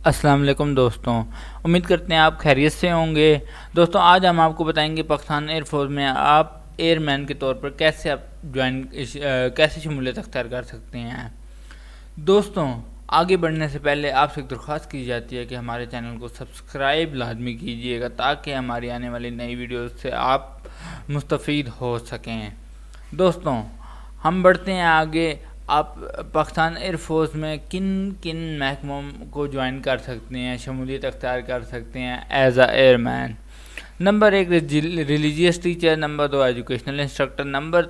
अस्सलाम वालेकुम दोस्तों। उम्मीद करते हैं आप खैरियत से होंगे। दोस्तों आज हम आपको बताएंगे पाकिस्तान एयरफोर्स में आप एयरमैन के तौर पर कैसे आप कैसे शमूलियत अख्तियार कर सकते हैं। दोस्तों आगे बढ़ने से पहले आपसे एक दरख्वास्त की जाती है कि हमारे चैनल को सब्सक्राइब लाजमी कीजिएगा ताकि हमारी आने वाली नई वीडियो से आप मुस्तफ़ीद हो सकें। दोस्तों हम बढ़ते हैं आगे। आप पाकिस्तान एयरफोर्स में किन किन महकमों को ज्वाइन कर सकते हैं, शमूलियत अख्तियार कर सकते हैं as a airman. Number 1 religious teacher, number 2 educational instructor, number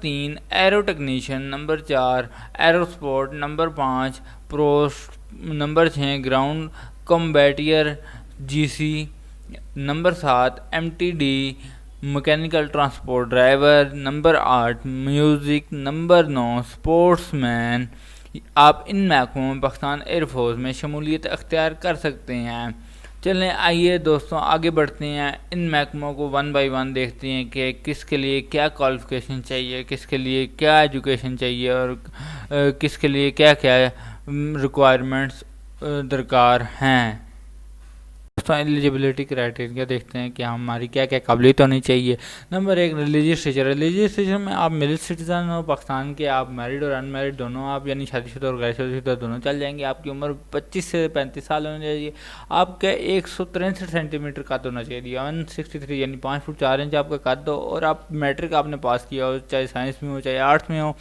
3 aero technician, number 4 aero sport, number 5 provost, number 6 ground combatant GC, number 7 MTD mechanical transport driver, number 8 music, number 9 sportsman. आप इन महकमों में पाकिस्तान एयरफोर्स में शमूलियत अख्तियार कर सकते हैं। चलें आइए दोस्तों आगे बढ़ते हैं, इन महकमों को वन बाय वन देखते हैं कि किसके लिए क्या क्वालिफ़िकेशन चाहिए, किसके लिए क्या एजुकेशन चाहिए और किसके लिए क्या क्या रिक्वायरमेंट्स दरकार हैं। दोस्तों एलिजिबिलिटी क्राइटेरिया देखते हैं कि हमारी क्या क्या काबिलियत होनी चाहिए। Number 1 religious teacher. Religious teacher में आप मिडिल सिटीजन हो पाकिस्तान के, आप मैरिड और अनमैरिड दोनों, आप यानी शादीशुदा और गैर शादीशुदा दोनों चल जाएंगे। आपकी उम्र 25 से 35 साल होनी चाहिए। आपका 163 सेंटीमीटर कद होना चाहिए, 163 यानी 5 फुट 4 इंच आपका कद हो, और आप मैट्रिक आपने पास किया हो, चाहे साइंस में हो चाहे आर्ट्स में हो,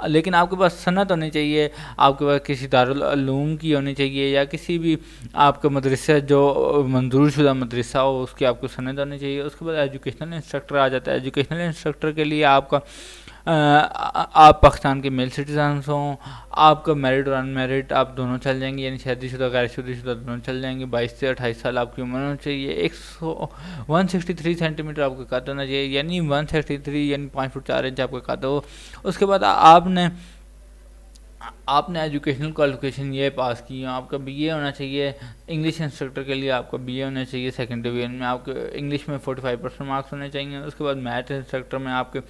लेकिन आपके पास सनत होनी चाहिए, आपके पास किसी दारुल उलूम की होनी चाहिए या किसी भी आपका मदरसा जो मंजूर शुदा मदरसा हो उसकी आपको सनद होनी चाहिए। उसके बाद एजुकेशनल इंस्ट्रक्टर आ जाता है। एजुकेशनल इंस्ट्रक्टर के लिए आपका आप पाकिस्तान के मेल सिटीजन्स हों, आपका मैरिड और अनमैरिड आप दोनों चल जाएंगे, यानी शादीशुदा गैर शादीशुदा दोनों चल जाएंगे। 22 से 28 साल आपकी उम्र होनी चाहिए। 163 सेंटीमीटर आपका कद होना चाहिए, यानी 163 यानी 5 फुट 4 इंच आपका कद हो। उसके बाद आपने एजुकेशनल क्वालिफिकेशन ये पास की है, आपका बीए होना चाहिए। इंग्लिश इंस्ट्रक्टर के लिए आपका बीए होना चाहिए। सेकेंड डिवीजन में आपके इंग्लिश में 45% मार्क्स होने चाहिए। उसके बाद मैथ इंस्ट्रक्टर में आपके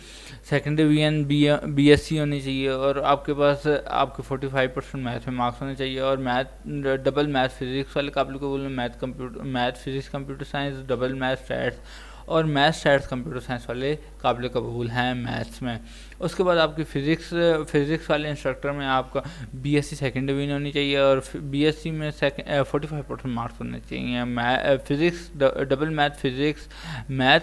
सेकेंड डिवीजन बीएससी होनी चाहिए और आपके पास आपके 45% मैथ में मार्क्स होने चाहिए। और डबल मैथ फिजिक्स वाले काबिल कबूल में math physics computer science, double math stats और मैथ स्टैट्स कंप्यूटर साइंस वाले काबिल कबूल हैं मैथ्स में। उसके बाद आपकी फ़िज़िक्स वाले इंस्ट्रक्टर में आपका बीएससी सेकेंड डिवीजन होनी चाहिए और बीएससी में 45% मार्क्स होने चाहिए। Physics double math physics, math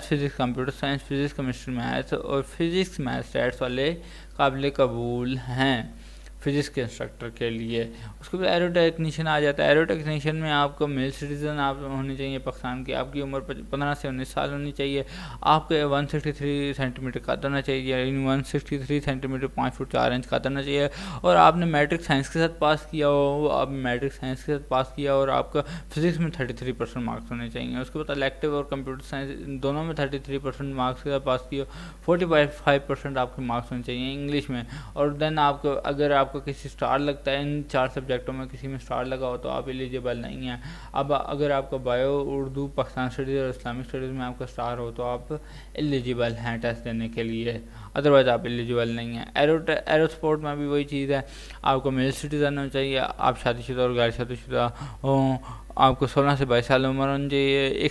physics computer science, physics chemistry math और फिज़िक्स मैथ स्टैट्स वाले काबिल कबूल हैं फिजिक्स के इंस्ट्रक्टर के लिए। उसके बाद एरो टेक्नीशियन आ जाता है। एरो टेक्नीशियन में आपको मेल सिटीज़न आप होने चाहिए पाकिस्तान की, आपकी उम्र 15 से 19 साल होनी चाहिए। आपके 163 सेंटीमीटर कद होना चाहिए, यानी 163 सेंटीमीटर 5 फुट 4 इंच कद होना चाहिए। और आपने मैट्रिक साइंस के साथ पास किया हो, आप मैट्रिक साइंस के साथ पास किया और आपका फिजिक्स में 33% मार्क्स होने चाहिए। उसके बाद इलेक्टिव और कंप्यूटर साइंस दोनों में 33% मार्क्स के साथ पास किया, 45% आपके मार्क्स होने चाहिए इंग्लिश में। और देन आपको अगर आपको किसी स्टार लगता है इन 4 सब्जेक्टों में किसी में स्टार लगा हो तो आप एलिजिबल नहीं हैं। अब अगर आपका बायो, उर्दू, पाकिस्तान स्टडीज़ और इस्लामिक स्टडीज़ में आपका स्टार हो तो आप एलिजिबल हैं टेस्ट देने के लिए, अदरवाइज़ आप एलिजिबल नहीं हैं। एरो स्पोर्ट में भी वही चीज़ है, आपको मेल सिटीज़न होना चाहिए, आप शादीशुदा और गैर शादीशुदा हों, आपको 16 से 22 साल उम्र होनी चाहिए,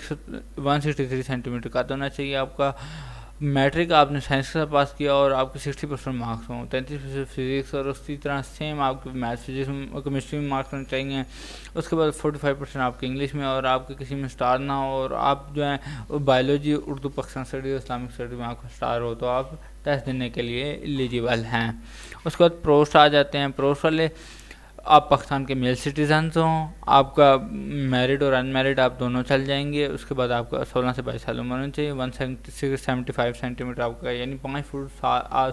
163 सेंटीमीटर कद होना चाहिए आपका, मैट्रिक आपने साइंस के साथ पास किया और आपके 60% मार्क्स हों, 33% फिजिक्स और उसी तरह सेम आपके मैथ फिजिक्स केमिस्ट्री में मार्क्स होने चाहिए। उसके बाद 45% आपके इंग्लिश में और आपके किसी में स्टार ना हो और आप जो है biology, Urdu, Pakistan studies, Islamic studies में आपका स्टार हो तो आप टेस्ट देने के लिए एलिजिबल हैं। उसके बाद पोस्ट आ जाते हैं। पोस्ट वाले आप पाकिस्तान के मेल सिटीजन्स हों, आपका मैरिड और अनमैरिड आप दोनों चल जाएंगे। उसके बाद आपका 16 से 22 साल उम्र होनी चाहिए। 175 सेंटीमीटर आपका यानी 5 फुट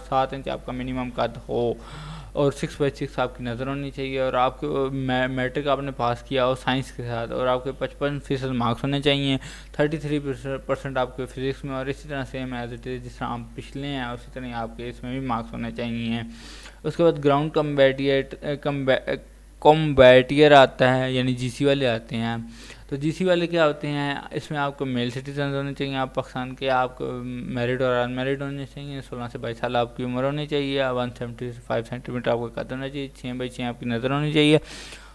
7 इंच आपका मिनिमम कद हो और 6/6 आपकी नज़र होनी चाहिए। और आपके मैट्रिक आपने पास किया हो साइंस के साथ और आपके 55% मार्क्स होने चाहिए। 33% आपके फिजिक्स में और इसी तरह सेम एज इट इज़ जिस तरह आप पिछले हैं उसी तरह आपके इसमें भी मार्क्स होने चाहिए। उसके बाद ग्राउंड कॉम्बैटियर आता है, यानी जीसी वाले आते हैं। तो जीसी वाले क्या होते हैं, इसमें आपको मेल सिटीजन होने चाहिए, आप पाकिस्तान के, आपको मैरिड और अनमैरिड होने चाहिए, 16 से 22 साल आपकी उम्र होनी चाहिए, 175 सेंटीमीटर आपका कद होना चाहिए, 6x6 आपकी नज़र होनी चाहिए।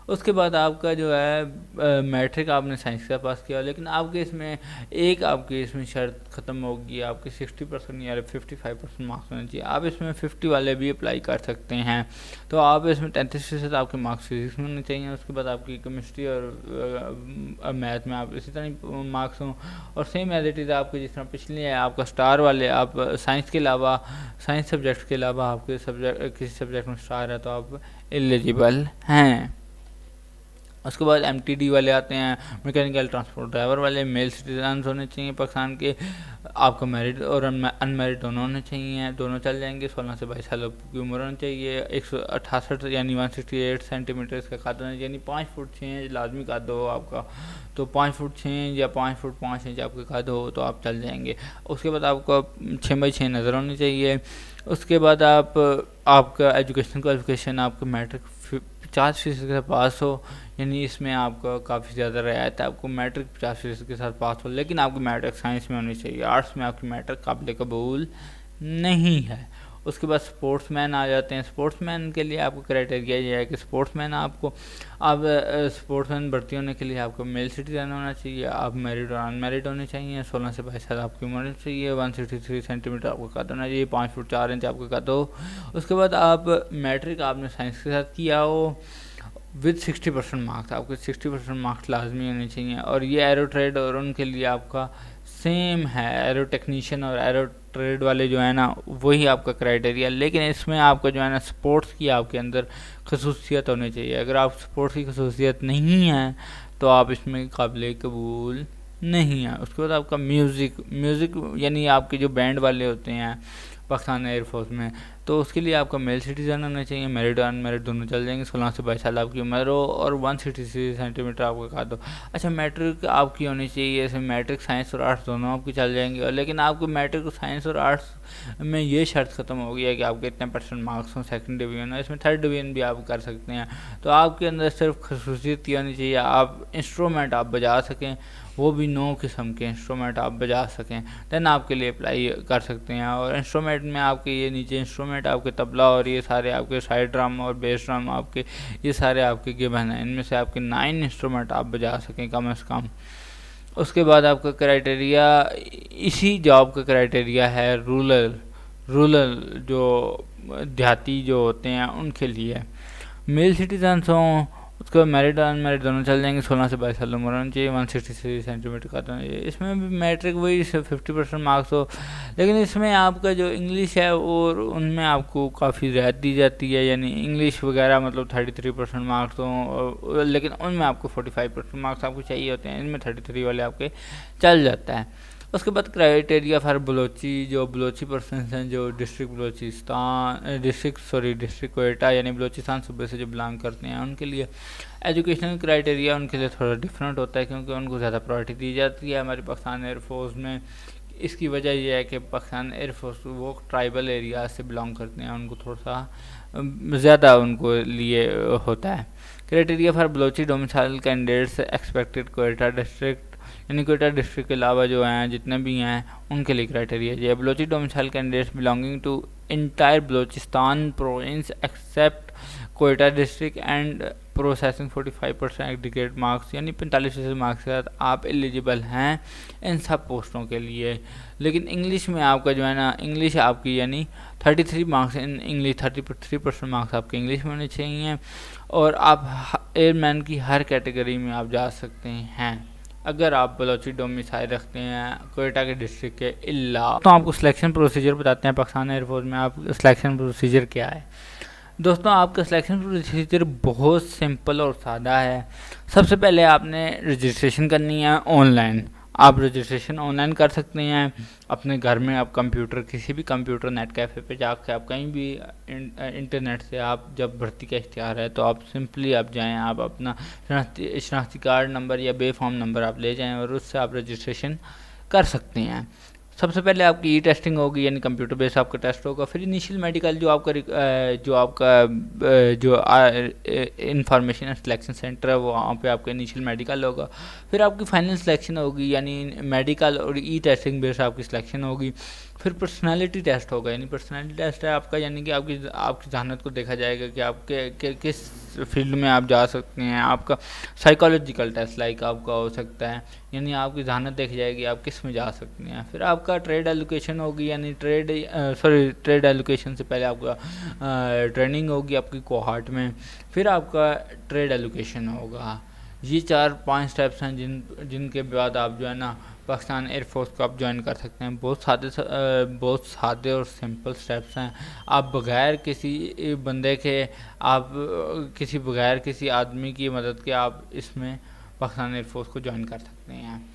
उसके बाद आपका जो है मैट्रिक आपने साइंस का पास किया, लेकिन आपके इसमें एक आपकी इसमें शर्त ख़त्म होगी, आपके 60% या 55% मार्क्स होने चाहिए। आप इसमें 50 वाले भी अप्लाई कर सकते हैं। तो आप इसमें 33% आपके मार्क्स फिजिक्स में होने चाहिए। उसके बाद आपकी केमिस्ट्री और मैथ में आप इसी तरह मार्क्स हों, और सेम एज इट इज़ आपके जिस तरह पिछले है आपका स्टार वाले, आप साइंस के अलावा, साइंस सब्जेक्ट के अलावा आपके सब्जेक्ट किसी सब्जेक्ट में स्टार है तो आप एलिजिबल हैं। उसके बाद MTD वाले आते हैं, मैकेनिकल ट्रांसपोर्ट ड्राइवर वाले, मेल सिटीजन होने चाहिए पाकिस्तान के, आपका मैरिड और अनमैरिड दोनों होने चाहिए, दोनों चल जाएंगे। 16 से 22 साल की उम्र होनी चाहिए, 168 यानी 168 सेंटीमीटर का कद होना चाहिए, यानी 5 फुट 6 इंच लाजमी कद हो आपका। तो 5 फुट 6 इंच या 5 फुट 5 इंच आपका कद हो तो आप चल जाएंगे। उसके बाद आपको 6x6 नज़र होनी चाहिए। उसके बाद आपका एजुकेशन क्वालिफिकेशन आपका मैट्रिक 50% के पास हो, यानी इसमें आपका काफ़ी ज़्यादा रियायत है, आपको मैट्रिक 50% के साथ पास हो, लेकिन आपकी मैट्रिक साइंस में होनी चाहिए, आर्ट्स में आपकी मैट्रिक काबिल कबूल नहीं है। उसके बाद स्पोर्ट्समैन आ जाते हैं। स्पोर्ट्समैन के लिए आपको क्राइटेरिया ये है कि स्पोर्ट्समैन आपको, आप स्पोर्ट्समैन भर्ती होने के लिए आपको मेल सिटीजन होना चाहिए, आप मैरिड और अनमैरिड होने चाहिए, 16 से 22 साल आपकी उम्र चाहिए, 163 सेंटीमीटर आपका कद होना चाहिए, 5 फुट 4 इंच आपका कद हो। उसके बाद आप मैट्रिक आपने साइंस के साथ किया हो विद 60% मार्क्स, आपके 60% मार्क्स लाजमी होने चाहिए। और ये एरो ट्रेड और उनके लिए आपका सेम है, एरो टेक्नीशियन और एरो ट्रेड वाले जो है ना वही आपका क्राइटेरिया, लेकिन इसमें आपका जो है ना स्पोर्ट्स की आपके अंदर खसूसियत होनी चाहिए। अगर आप स्पोर्ट्स की खसूसियत नहीं है तो आप इसमें काबिल कबूल नहीं है। उसके बाद आपका म्यूज़िक यानी आपके जो बैंड वाले होते हैं पाकिस्तान एयरफोर्स में, तो उसके लिए आपका मेल सिटीजन होना चाहिए, मैरिड और अनमैरिड दोनों चल जाएंगे, 16 से 22 साल आपकी उम्र हो और 163 सेंटीमीटर आपका कद हो। अच्छा, मैट्रिक आपकी होनी चाहिए, इसमें मैट्रिक साइंस और आर्ट्स दोनों आपकी चल जाएंगे, और लेकिन आपको मैट्रिक साइंस और आर्ट्स में ये शर्त ख़त्म हो गई है कि आपके इतने % मार्क्स हों, सेकंड डिवीजन हो, इसमें थर्ड डिवीजन भी आप कर सकते हैं। तो आपके अंदर सिर्फ खसूसियत होनी चाहिए, आप इंस्ट्रूमेंट आप बजा सकें, वो भी 9 किस्म के इंस्ट्रूमेंट आप बजा सकें, देन आपके लिए अप्लाई कर सकते हैं। और इंस्ट्रूमेंट में आपके ये नीचे इंस्ट्रूमेंट आपके तबला और ये सारे आपके साइड ड्रम और बेस ड्रम आपके ये सारे आपके गिवन हैं, इनमें से आपके 9 इंस्ट्रूमेंट आप बजा सकें कम से कम। उसके बाद आपका क्राइटेरिया, इसी जॉब का क्राइटेरिया है रूरल जो देहाती जो होते हैं उनके लिए, मेल सिटीजन्स हों, उसके बाद मैरिड और अनमैरिड दोनों चल जाएंगे, 16 से 22 साल उम्र होनी चाहिए, 163 सेंटीमीटर का होना चाहिए। इसमें भी मैट्रिक वही 50% मार्क्स हो, लेकिन इसमें आपका जो इंग्लिश है और उनमें आपको काफ़ी रियायत दी जाती है, यानी इंग्लिश वगैरह मतलब 33% मार्क्स हों, लेकिन उनमें आपको 45% मार्क्स आपको चाहिए होते हैं, इनमें 33 वाले आपके चल जाता है। उसके बाद क्राइटेरिया फॉर बलोची, जो बलोची पर्सनस हैं जो डिस्ट्रिक्ट कोयटा यानी बलोचिस्तान सूबे से जो बिलोंग करते हैं, उनके लिए एजुकेशनल क्राइटेरिया उनके लिए थोड़ा डिफरेंट होता है, क्योंकि उनको ज़्यादा प्रायोरिटी दी जाती है हमारे पाकिस्तान एयरफोर्स में। इसकी वजह यह है कि पाकिस्तान एयरफोर्स वो ट्राइबल एरिया से बिलोंग करते हैं, उनको थोड़ा सा ज़्यादा उनको लिए होता है। Criteria for Balochi domicile candidates expected Quetta district, यानी कोयटा डिस्ट्रिक्ट के अलावा जो हैं जितने भी हैं उनके लिए क्राइटेरिया ये, Balochi domicile candidates belonging to entire Balochistan province except Quetta district and processing 45% aggregate marks, यानी 45% मार्क्स के साथ आप एलिजिबल हैं इन सब पोस्टों के लिए। लेकिन इंग्लिश में आपका जो है ना, इंग्लिश आपकी यानी 33 मार्क्स इन इंग्लिश, 33% मार्क्स आपके इंग्लिश में होने चाहिए, और आप एयरमैन की हर कैटेगरी में आप जा सकते हैं अगर आप बलोची डोमिसाइल रखते हैं कोयटा के डिस्ट्रिक्ट के अलावा। तो आपको सिलेक्शन प्रोसीजर बताते हैं पाकिस्तान एयरफोर्स में। आप सिलेक्शन प्रोसीजर क्या है दोस्तों? आपका सिलेक्शन प्रोसीजर बहुत सिंपल और सादा है। सबसे पहले आपने रजिस्ट्रेशन करनी है ऑनलाइन। आप रजिस्ट्रेशन ऑनलाइन कर सकते हैं अपने घर में, आप कंप्यूटर, किसी भी कंप्यूटर नेट कैफ़े पे जाकर आप कहीं भी इंटरनेट से, आप जब भर्ती का इख्तियार है तो आप सिंपली आप जाएं, आप अपना शनाख्ती कार्ड नंबर या बे फॉर्म नंबर आप ले जाएं और उससे आप रजिस्ट्रेशन कर सकते हैं। सबसे पहले आपकी ई टेस्टिंग होगी, यानी कंप्यूटर बेस्ड आपका टेस्ट होगा। फिर इनिशियल मेडिकल जो आपका जो इंफॉर्मेशन सिलेक्शन सेंटर है वो वहाँ पे आपका इनिशियल मेडिकल होगा। फिर आपकी फाइनल सिलेक्शन होगी, यानी मेडिकल और ई टेस्टिंग बेस्ड आपकी सिलेक्शन होगी। फिर पर्सनालिटी टेस्ट होगा, यानी पर्सनालिटी टेस्ट है आपका, यानी कि आपकी जहानत को देखा जाएगा कि आप किस फील्ड में आप जा सकते हैं। आपका साइकोलॉजिकल टेस्ट लाइक आपका हो सकता है, यानी आपकी जहानत देखी जाएगी आप किस में जा सकते हैं। फिर आपका ट्रेड एलोकेशन होगी, यानी ट्रेड एलोकेशन से पहले आपका ट्रेनिंग होगी आपकी कोहार्ट में, फिर आपका ट्रेड एलोकेशन होगा। ये 4-5 स्टेप्स हैं जिनके बाद आप जो है ना पाकिस्तान एयरफोर्स को आप ज्वाइन कर सकते हैं। बहुत सादे और सिंपल स्टेप्स हैं। आप बगैर किसी बंदे के बगैर किसी आदमी की मदद के आप इसमें पाकिस्तान एयरफोर्स को ज्वाइन कर सकते हैं।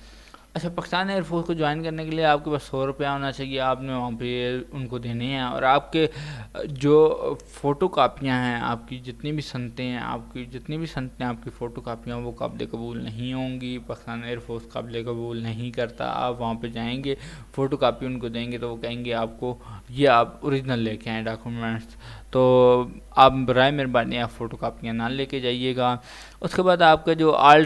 अच्छा, पाकिस्तान एयरफोर्स को ज्वाइन करने के लिए आपके पास 100 रुपया होना चाहिए, आपने वहाँ पे उनको देने हैं। और आपके जो फ़ोटो कापियाँ हैं, आपकी जितनी भी सनतें आपकी फ़ोटो कापियाँ वो काबिल कबूल नहीं होंगी। पाकिस्तान एयरफोर्स काबिल कबूल नहीं करता। आप वहाँ पे जाएंगे, फ़ोटो कापी उनको देंगे तो वो कहेंगे आपको ये आप ओरिजिनल लेके आएँ डॉक्यूमेंट्स, तो आप बराए मेहरबानी आप फ़ोटो कापियाँ ना लेके जाइएगा। उसके बाद आपका जो ऑल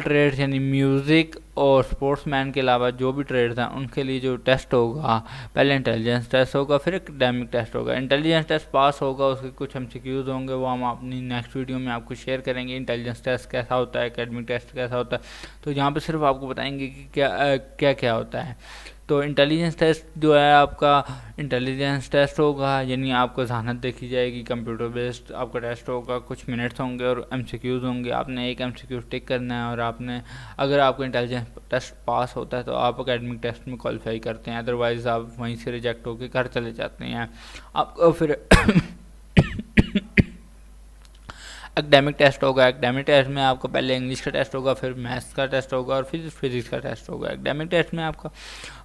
ट्रेड्स यानी म्यूज़िक और स्पोर्ट्समैन के अलावा जो भी ट्रेड्स हैं उनके लिए जो टेस्ट होगा, पहले इंटेलिजेंस टेस्ट होगा, फिर एकेडमिक टेस्ट होगा। इंटेलिजेंस टेस्ट पास होगा, उसके कुछ एमसीक्यूज़ होंगे, वो हम अपनी नेक्स्ट वीडियो में आपको शेयर करेंगे। इंटेलिजेंस टेस्ट कैसा होता है, एकेडमिक टेस्ट कैसा होता है, तो यहाँ पे सिर्फ आपको बताएंगे कि क्या क्या होता है। तो इंटेलिजेंस टेस्ट जो है आपका इंटेलिजेंस टेस्ट होगा, यानी आपको जहानत देखी जाएगी, कंप्यूटर बेस्ड आपका टेस्ट होगा, कुछ मिनट्स होंगे और एमसीक्यूज़ होंगे। आपने एक एमसीक्यू टिक करना है और अगर आपको इंटेलिजेंस टेस्ट पास होता है तो आप एकेडमिक टेस्ट में क्वालिफाई करते हैं, अदरवाइज़ आप वहीं से रिजेक्ट होकर घर चले जाते हैं। आपको फिर एकेडमिक टेस्ट होगा। एकेडमिक टेस्ट में आपका पहले इंग्लिश का टेस्ट होगा, फिर मैथ्स का टेस्ट होगा और फिर फिजिक्स का टेस्ट होगा। एकेडमिक टेस्ट में आपका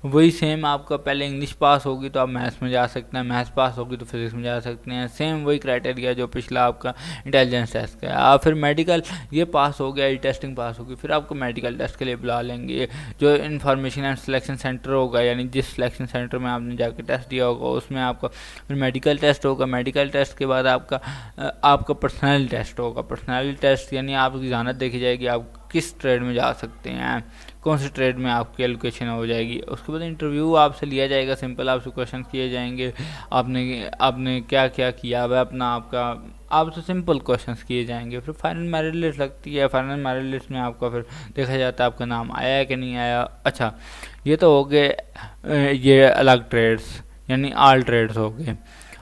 वही सेम, आपका पहले इंग्लिश पास होगी तो आप मैथ्स में जा सकते हैं, मैथ्स पास होगी तो फिजिक्स में जा सकते हैं। सेम वही क्राइटेरिया जो पिछला आपका इंटेलिजेंस टेस्ट का है। आप फिर मेडिकल ये पास हो गया, टेस्टिंग पास होगी, फिर आपको मेडिकल टेस्ट के लिए बुला लेंगे। जो इंफॉर्मेशन एंड सिलेक्शन सेंटर होगा, यानी जिस सिलेक्शन सेंटर में आपने जाकर टेस्ट दिया होगा उसमें आपका फिर मेडिकल टेस्ट होगा। मेडिकल टेस्ट के बाद आपका पर्सनल टेस्ट होगा। पर्सनैलिटी टेस्ट यानी आपकी जहानत देखी जाएगी, आप किस ट्रेड में जा सकते हैं, कौन से ट्रेड में आपकी एलोकेशन हो जाएगी। उसके बाद इंटरव्यू आपसे लिया जाएगा, सिंपल आपसे क्वेश्चन किए जाएंगे, आपने क्या क्या किया हुआ आपसे सिंपल क्वेश्चंस किए जाएंगे। फिर फाइनल मेरिट लिस्ट लगती है। फाइनल मेरिट लिस्ट में आपका फिर देखा जाता है आपका नाम आया है कि नहीं आया। अच्छा, ये तो हो गए ये अलग ट्रेड्स, यानी ऑल ट्रेड्स हो गए।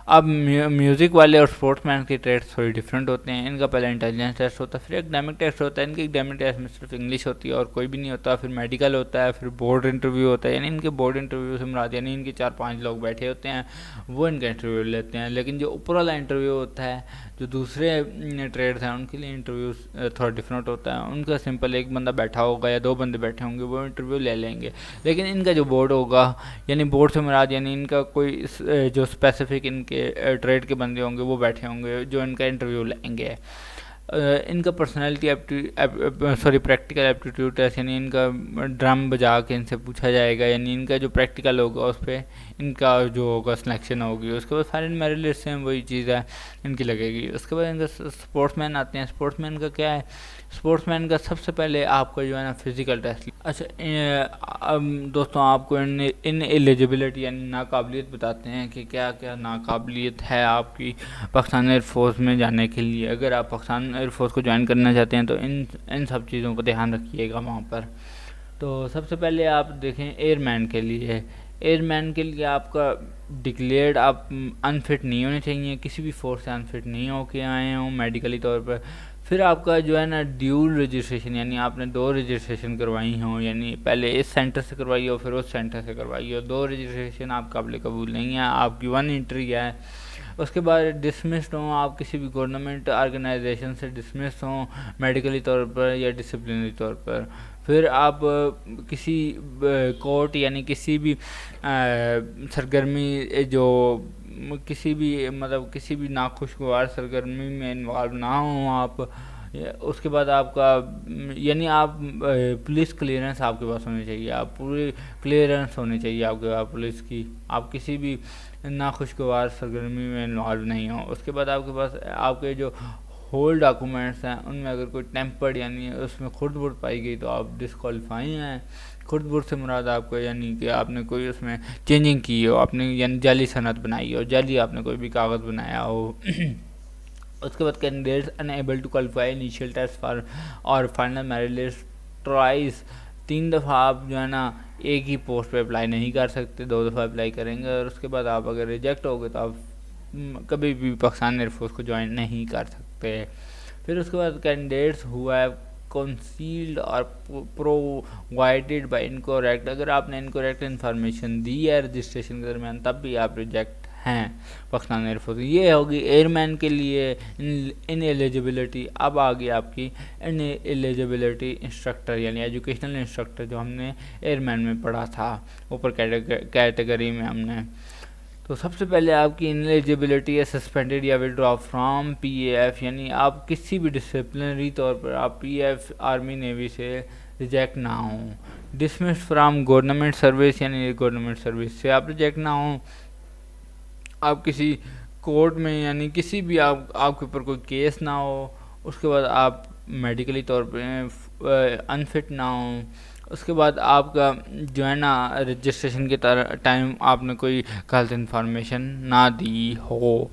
अब म्यूज़िक वाले और स्पोर्ट्समैन के टेस्ट थोड़ी डिफरेंट होते हैं। इनका पहले इंटेलिजेंस टेस्ट होता है, फिर एकेडमिक टेस्ट होता है। इनके एकेडमिक टेस्ट में सिर्फ इंग्लिश होती है और कोई भी नहीं होता। फिर मेडिकल होता है, फिर बोर्ड इंटरव्यू होता है। यानी इनके बोर्ड इंटरव्यू से मुराद यानी इनके 4-5 लोग बैठे होते हैं, वो इनका इंटरव्यू लेते हैं। लेकिन जो ऊपर वाला इंटरव्यू होता है, जो दूसरे ट्रेड्स हैं उनके लिए इंटरव्यू थोड़ा डिफरेंट होता है। उनका सिंपल एक बंदा बैठा होगा या 2 बंदे बैठे होंगे, वो इंटरव्यू ले लेंगे। लेकिन इनका जो बोर्ड होगा, यानी बोर्ड से मुराद यानी इनका कोई जो स्पेसिफिक इनके ट्रेड के बंदे होंगे वो बैठे होंगे जो इनका इंटरव्यू लेंगे। इनका प्रैक्टिकल एप्टीट्यूड टेस्ट, यानी इनका ड्रम बजा के इनसे पूछा जाएगा, यानी इनका जो प्रैक्टिकल होगा उस पर इनका जो होगा सिलेक्शन होगी। उसके बाद फाइनल मेरिट लिस्ट में वही चीज़ है इनकी लगेगी। उसके बाद इनका स्पोर्ट्समैन आते हैं। स्पोर्ट्समैन का क्या है, स्पोर्ट्समैन का सबसे पहले आपका जो है ना फिज़िकल टेस्ट। अच्छा, दोस्तों आपको इन एलिजिबिलिटी यानी नाकाबिलियत बताते हैं कि क्या क्या नाकाबिलियत है आपकी पाकिस्तान एयरफोर्स में जाने के लिए। अगर आप पाकिस्तान एयरफोर्स को ज्वाइन करना चाहते हैं तो इन सब चीज़ों को ध्यान रखिएगा वहाँ पर। तो सबसे पहले आप देखें एयरमैन के लिए आपका डिक्लेयर्ड आप अनफिट नहीं होने चाहिए, किसी भी फोर्स से अनफिट नहीं होके आए हों मेडिकली तौर पर। फिर आपका जो है ना ड्यूल रजिस्ट्रेशन, यानी आपने 2 रजिस्ट्रेशन करवाई हों, यानी पहले इस सेंटर से करवाई हो फिर उस सेंटर से करवाई हो। 2 रजिस्ट्रेशन आप काबिल कबूल नहीं है, आपकी 1 एंट्री है। उसके बाद डिसमिस्ड हों, आप किसी भी गवर्नमेंट ऑर्गेनाइजेशन से डिसमिस हों मेडिकली तौर पर या डिसिप्लिनरी तौर पर। फिर आप किसी कोर्ट यानी किसी भी सरगर्मी जो किसी भी नाखुशगवार सरगर्मी में इन्वॉल्व ना हो आप, उसके बाद आपका यानी आप पुलिस क्लियरेंस आपके पास होनी चाहिए, आप पूरी क्लियरेंस होनी चाहिए आपके पास पुलिस की, आप किसी भी नाखुशगवार सरगर्मी में इन्वॉल्व नहीं हो। उसके बाद आपके पास आपके जो होल डॉक्यूमेंट्स हैं उनमें अगर कोई टेम्पर्ड यानी उसमें खुर्द बुर्द पाई गई तो आप डिस्क्वालीफाई हैं। खुर्द बुर्द से मुराद आपको यानी कि आपने कोई उसमें चेंजिंग की हो, आपने यानी जाली सनद बनाई हो, जाली आपने कोई भी कागज़ बनाया हो। उसके बाद candidates unable to qualify initial test for और फाइनल मेरिट लिस्ट ट्वाइस, 3 दफ़ा आप जो है ना एक ही पोस्ट पे अप्लाई नहीं कर सकते, 2 दफ़ा अप्लाई करेंगे। और उसके बाद आप अगर रिजेक्ट हो गए तो आप कभी भी पाकिस्तान एयरफोर्स को ज्वाइन नहीं कर सकते। फिर उसके बाद कैंडिडेट्स हुआ है कंसील्ड और प्रोवाइडेड बाय इनकरेक्ट, अगर आपने इनकरेक्ट इन्फॉर्मेशन दी है रजिस्ट्रेशन के दरमियान तब भी आप रिजेक्ट हैं पाकिस्तान एयरफोर्स। ये होगी एयरमैन के लिए इन एलिजिबिलिटी। अब आ गई आपकी इन एलिजिबिलिटी इंस्ट्रक्टर यानी एजुकेशनल इंस्ट्रक्टर जो हमने एयरमैन में पढ़ा था ऊपर कैटेगरी में हमने। तो सबसे पहले आपकी इनएलिजिबिलिटी है सस्पेंडेड या विड्रॉ फ्रॉम पीएएफ, यानी आप किसी भी डिसिप्लिनरी तौर पर आप पीएएफ आर्मी नेवी से रिजेक्ट ना हो। डिसमिस्ड फ्रॉम गवर्नमेंट सर्विस यानी गवर्नमेंट सर्विस से आप रिजेक्ट ना हो। आप किसी कोर्ट में यानी किसी भी आपके ऊपर कोई केस ना हो। उसके बाद आप मेडिकली तौर पर अनफिट ना हो। उसके बाद आपका जो है ना रजिस्ट्रेशन के टाइम आपने कोई गलत इन्फॉर्मेशन ना दी हो।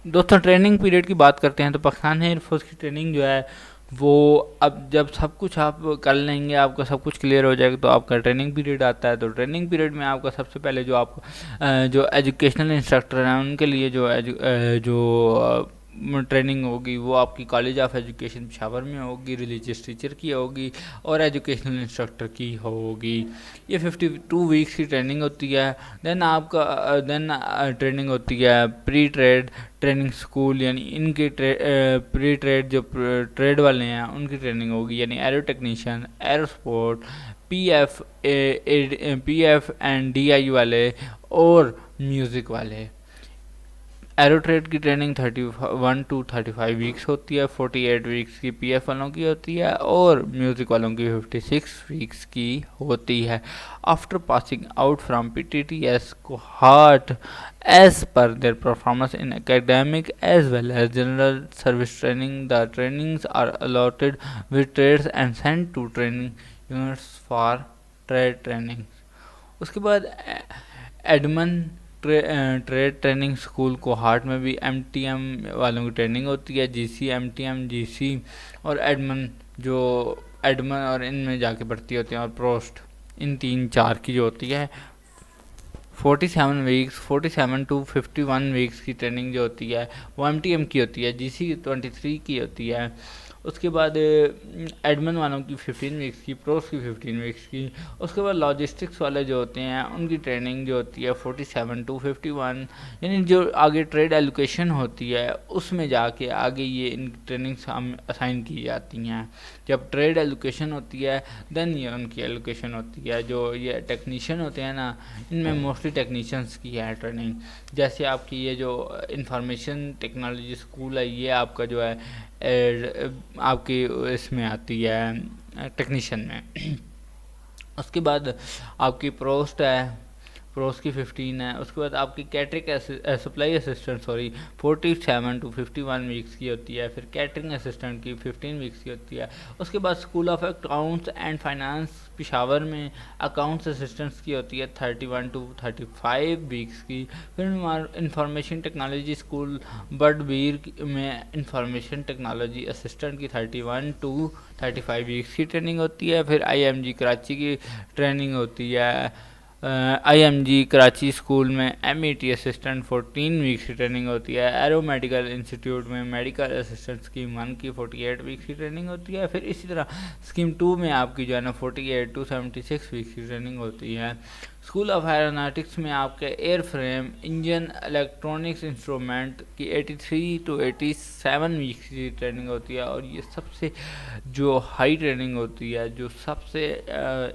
दोस्तों ट्रेनिंग पीरियड की बात करते हैं तो पाकिस्तान एयरफोर्स की ट्रेनिंग जो है वो अब जब सब कुछ आप कर लेंगे, आपका सब कुछ क्लियर हो जाएगा तो आपका ट्रेनिंग पीरियड आता है। तो ट्रेनिंग पीरियड में आपका सबसे पहले जो आप जो एजुकेशनल इंस्ट्रक्टर हैं उनके लिए जो ट्रेनिंग होगी वो आपकी कॉलेज ऑफ एजुकेशन पेशावर में होगी, रिलीजियस टीचर की होगी और एजुकेशनल इंस्ट्रक्टर की होगी। ये 52 वीक्स की ट्रेनिंग होती है। देन ट्रेनिंग होती है प्री ट्रेड ट्रेनिंग स्कूल, यानी इनके प्री ट्रेड जो ट्रेड वाले हैं उनकी ट्रेनिंग होगी, यानी aero technician, aerosport, PF and DI वाले और म्यूज़िक वाले। एरो ट्रेड की ट्रेनिंग 31 to 35 वीक्स होती है, 48 वीक्स की पीएफ वालों की होती है और म्यूज़िक वालों की 56 वीक्स की होती है। After passing out from PTTS cohort as per their performance in academic as well as general service training, the trainings are allotted with trades and sent to training units for trade training. उसके बाद admin trade training school cohort में भी MTM वालों की ट्रेनिंग होती है, GC, MTM, GC और एडमन और इनमें जाके भर्ती होती हैं और पोस्ट इन 3-4 की जो होती है 47 to 51 वीक्स की ट्रेनिंग जो होती है वो एमटीएम की होती है, जीसी 23 की होती है। उसके बाद एडमिन वालों की 15 वीक्स की, प्रोस की 15 वीक्स की। उसके बाद लॉजिस्टिक्स वाले जो होते हैं उनकी ट्रेनिंग जो होती है 47 to 51, यानी जो आगे ट्रेड एलोकेशन होती है उसमें जाके आगे ये इन ट्रेनिंग्स असाइन की जाती हैं। जब ट्रेड एलोकेशन होती है देन ये उनकी एलोकेशन होती है। जो ये टेक्नीशियन होते हैं ना, इनमें मोस्टली टेक्नीशियंस की है ट्रेनिंग। जैसे आपकी ये जो इंफॉर्मेशन टेक्नोलॉजी स्कूल है ये आपका जो है आपकी इसमें आती है टेक्नीशियन में। उसके बाद आपकी प्रोस्ट है, प्रोस की 15 है। उसके बाद आपकी catering supply assistant 47 to 51 weeks की होती है। फिर कैटरिंग असिस्टेंट की 15 वीक्स की होती है। उसके बाद school of accounts and finance Peshawar में अकाउंट्स असिस्टेंट्स की होती है 31 to 35 वीक्स की। फिर इंफॉर्मेशन टेक्नोलॉजी स्कूल बडबीर में इंफॉर्मेशन टेक्नोलॉजी असिस्टेंट की 31 to 35 वीक्स की ट्रेनिंग होती है। फिर IMG कराची की ट्रेनिंग होती है। IMG कराची स्कूल में MET असिस्टेंट 14 वीक्स की ट्रेनिंग होती है। एरो मेडिकल इंस्टीट्यूट में मेडिकल असिस्टेंट स्कीम 1 की 48 वीक्स की ट्रेनिंग होती है। फिर इसी तरह स्कीम 2 में आपकी जो है ना 48 to 76 वीक्स की ट्रेनिंग होती है। स्कूल ऑफ एरोनॉटिक्स में आपके air frame engine electronics instrument की 83 to 87 वीक्स की ट्रेनिंग होती है, और ये सबसे जो हाई ट्रेनिंग होती है, जो सबसे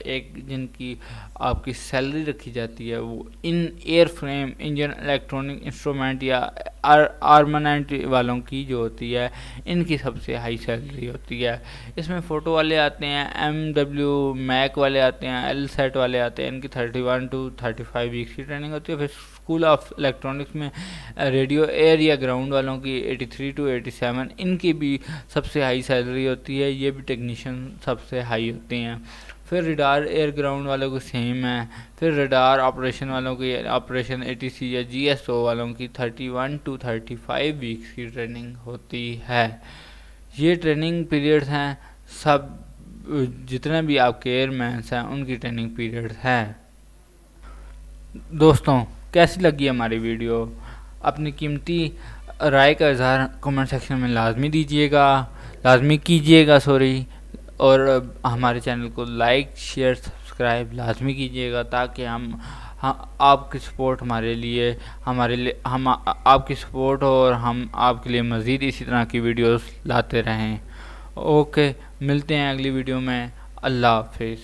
एक जिनकी आपकी सैलरी रखी जाती है वो in air frame engine electronic instrument या आर्मामेंट वालों की जो होती है, इनकी सबसे हाई सैलरी होती है। इसमें फ़ोटो वाले आते हैं, MW मैक वाले आते हैं, LSAT वाले आते हैं, इनकी 31 to 35 वीक्स की ट्रेनिंग होती है। फिर स्कूल ऑफ इलेक्ट्रॉनिक्स में रेडियो एयर या ग्राउंड वालों की 83 to 87, इनकी भी सबसे हाई सैलरी होती है, ये भी टेक्नीशियन सबसे हाई होते हैं। फिर रडार एयर ग्राउंड वालों को सेम है। फिर रडार ऑपरेशन वालों की ऑपरेशन ATC या GSO वालों की 31 to 35 वीक्स की ट्रेनिंग होती है। ये ट्रेनिंग पीरियड्स हैं, सब जितने भी आपके एयरमैन्स हैं उनकी ट्रेनिंग पीरियड्स हैं। दोस्तों, कैसी लगी हमारी वीडियो? अपनी कीमती राय का इज़हार कमेंट सेक्शन में लाजमी कीजिएगा और हमारे चैनल को लाइक शेयर सब्सक्राइब लाजमी कीजिएगा, ताकि हम आपकी सपोर्ट हम आपकी सपोर्ट और हम आपके लिए मज़ीद इसी तरह की वीडियोस लाते रहें। ओके, मिलते हैं अगली वीडियो में। अल्लाह हाफिज़।